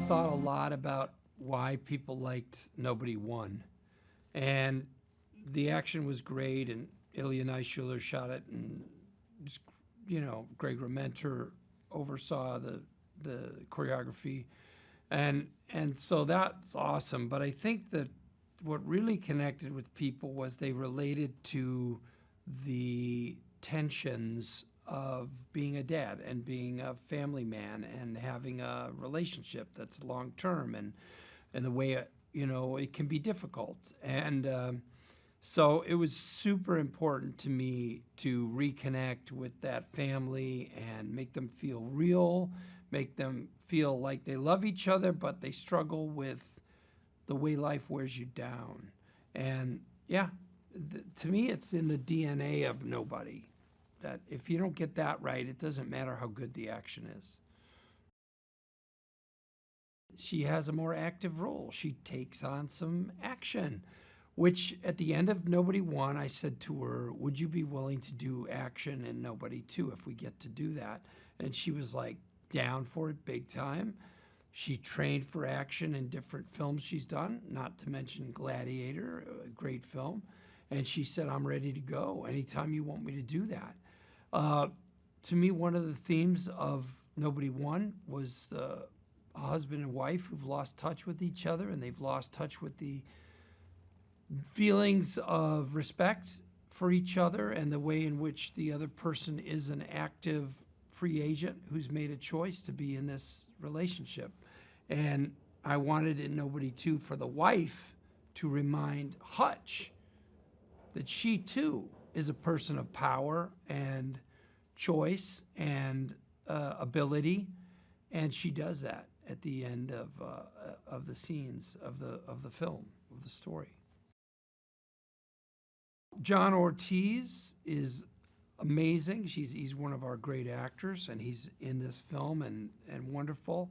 thought a lot about why people liked Nobody Won. And the action was great, and Ilya Naishuller shot it, and just, Greg Rementer oversaw the choreography. And so that's awesome. But I think that what really connected with people was they related to the tensions of being a dad and being a family man and having a relationship that's long term, and the way it can be difficult. And so it was super important to me to reconnect with that family and make them feel real, make them feel like they love each other, but they struggle with the way life wears you down. And to me, it's in the DNA of Nobody, that if you don't get that right, it doesn't matter how good the action is. She has a more active role. She takes on some action, which at the end of Nobody Won, I said to her, would you be willing to do action in Nobody 2 if we get to do that? And she was like down for it big time. She trained for action in different films she's done, not to mention Gladiator, a great film. And she said, I'm ready to go anytime you want me to do that. To me, one of the themes of Nobody Won was a husband and wife who've lost touch with each other, and they've lost touch with the feelings of respect for each other and the way in which the other person is an active free agent who's made a choice to be in this relationship. And I wanted in Nobody 2 for the wife to remind Hutch that she too is a person of power and choice and ability, and she does that at the end of the scenes of the film, of the story. John Ortiz is amazing. He's one of our great actors, and he's in this film and wonderful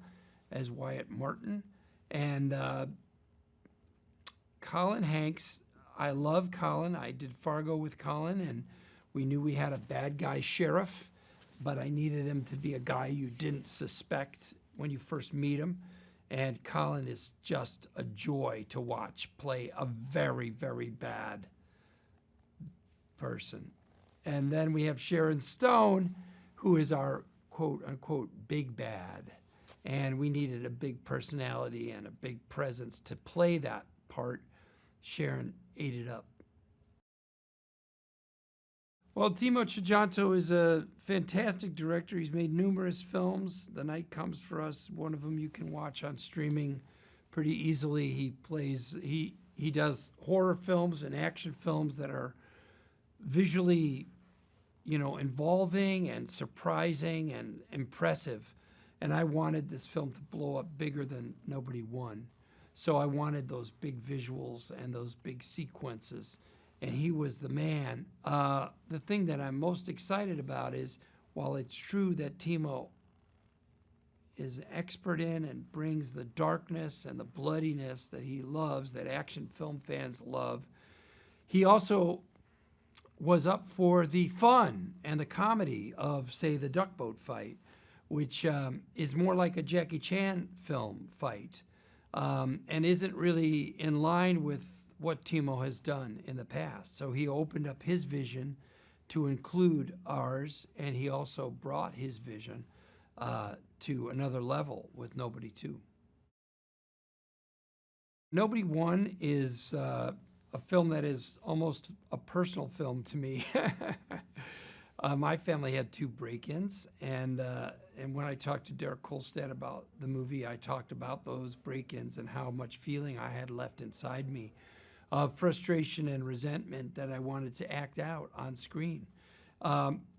as Wyatt Martin. And Colin Hanks, I love Colin. I did Fargo with Colin, and we knew we had a bad guy sheriff, but I needed him to be a guy you didn't suspect when you first meet him. And Colin is just a joy to watch play a very, very bad person. And then we have Sharon Stone, who is our quote unquote big bad. And we needed a big personality and a big presence to play that part. Sharon ate it up. Well, Timo Tchajanto is a fantastic director. He's made numerous films. The Night Comes for Us, one of them you can watch on streaming pretty easily. He does horror films and action films that are visually, involving and surprising and impressive. And I wanted this film to blow up bigger than Nobody Won. So I wanted those big visuals and those big sequences, and he was the man. The thing that I'm most excited about is, while it's true that Timo is expert in and brings the darkness and the bloodiness that he loves, that action film fans love, he also was up for the fun and the comedy of, say, the duck boat fight, which is more like a Jackie Chan film fight. And isn't really in line with what Timo has done in the past. So he opened up his vision to include ours, and he also brought his vision to another level with Nobody 2. Nobody Won is a film that is almost a personal film to me. My family had 2 break-ins, and when I talked to Derek Kolstad about the movie, I talked about those break-ins and how much feeling I had left inside me of frustration and resentment that I wanted to act out on screen.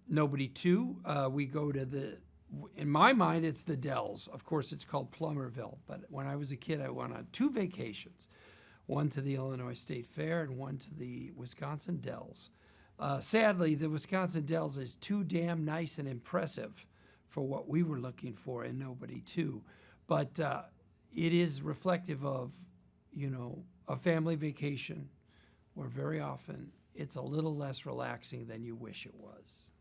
Nobody 2, we go to in my mind, it's the Dells. Of course, it's called Plummerville, but when I was a kid, I went on 2 vacations, one to the Illinois State Fair and one to the Wisconsin Dells. Sadly, the Wisconsin Dells is too damn nice and impressive for what we were looking for in Nobody 2. But it is reflective of, a family vacation where very often it's a little less relaxing than you wish it was.